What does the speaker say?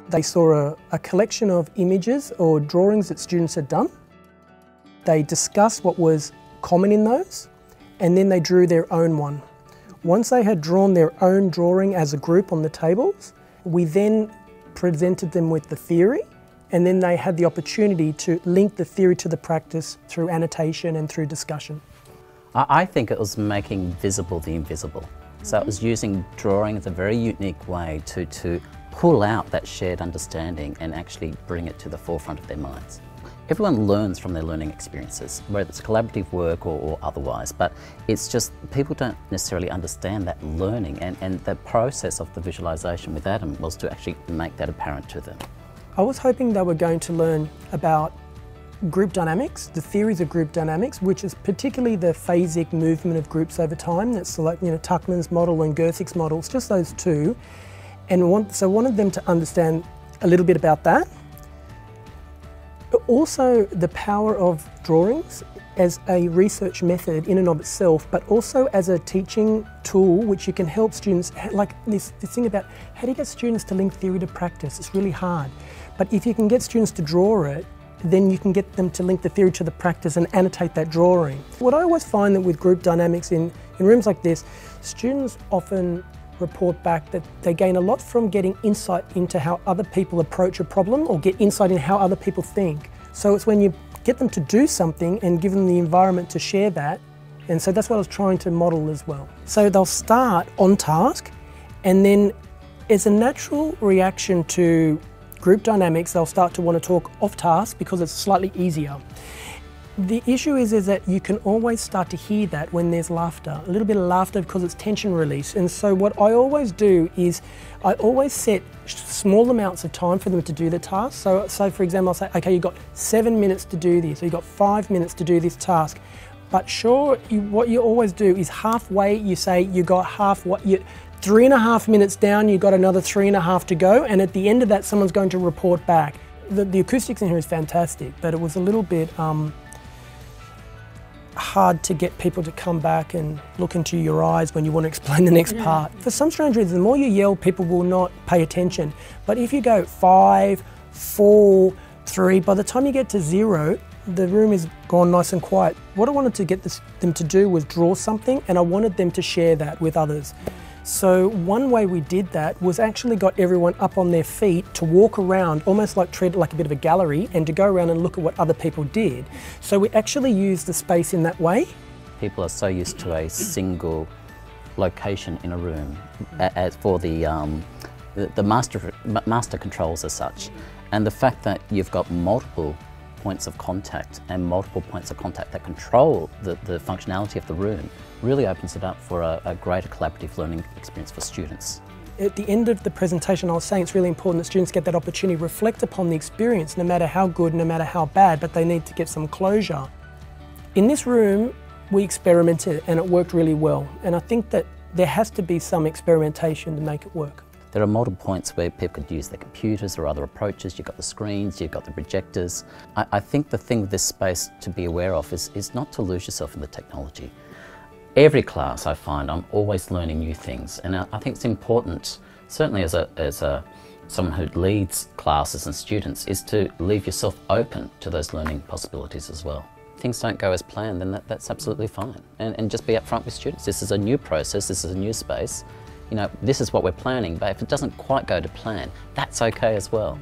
They saw a collection of images or drawings that students had done. They discussed what was common in those, and then they drew their own one. Once they had drawn their own drawing as a group on the tables, we then presented them with the theory, and then they had the opportunity to link the theory to the practice through annotation and through discussion. I think it was making visible the invisible. So it was using drawing as a very unique way to pull out that shared understanding and actually bring it to the forefront of their minds. Everyone learns from their learning experiences, whether it's collaborative work or otherwise, but it's just people don't necessarily understand that learning, and the process of the visualisation with Adam was to actually make that apparent to them. I was hoping they were going to learn about group dynamics, the theories of group dynamics, which is particularly the phasic movement of groups over time. That's like, Tuckman's model and Gersig's models, just those two. And so wanted them to understand a little bit about that. But also the power of drawings as a research method in and of itself, but also as a teaching tool which you can help students, like this thing about how do you get students to link theory to practice? It's really hard. But if you can get students to draw it, then you can get them to link the theory to the practice and annotate that drawing. What I always find that with group dynamics in rooms like this, students often report back that they gain a lot from getting insight into how other people approach a problem or get insight in how other people think. So it's when you get them to do something and give them the environment to share that, and so that's what I was trying to model as well. So they'll start on task, and then as a natural reaction to group dynamics, they'll start to want to talk off task because it's slightly easier. The issue is that you can always start to hear that when there's laughter, a little bit of laughter because it's tension release. And so what I always do is I always set small amounts of time for them to do the task. So for example, I'll say, okay, you've got 7 minutes to do this, or you've got 5 minutes to do this task. But sure, what you always do is halfway you say you got 3.5 minutes down, you've got another 3.5 to go, and at the end of that someone's going to report back. The acoustics in here is fantastic, but it was a little bit hard to get people to come back and look into your eyes when you want to explain the next part. For some strange reason, the more you yell, people will not pay attention. But if you go 5, 4, 3, by the time you get to 0, the room is gone nice and quiet. What I wanted to get them to do was draw something, and I wanted them to share that with others. So one way we did that was actually got everyone up on their feet to walk around, almost like treat it like a bit of a gallery, and to go around and look at what other people did. So we actually used the space in that way. People are so used to a single location in a room as for the master controls as such, and the fact that you've got multiple points of contact and multiple points of contact that control the functionality of the room really opens it up for a greater collaborative learning experience for students. At the end of the presentation I was saying it's really important that students get that opportunity to reflect upon the experience, no matter how good, no matter how bad, but they need to get some closure. In this room we experimented and it worked really well, and I think that there has to be some experimentation to make it work. There are multiple points where people could use their computers or other approaches. You've got the screens, you've got the projectors. I think the thing with this space to be aware of is not to lose yourself in the technology. Every class I find I'm always learning new things, and I think it's important, certainly as someone who leads classes and students, is to leave yourself open to those learning possibilities as well. If things don't go as planned, then that's absolutely fine, and just be upfront with students. This is a new process, this is a new space. This is what we're planning, but if it doesn't quite go to plan, that's okay as well.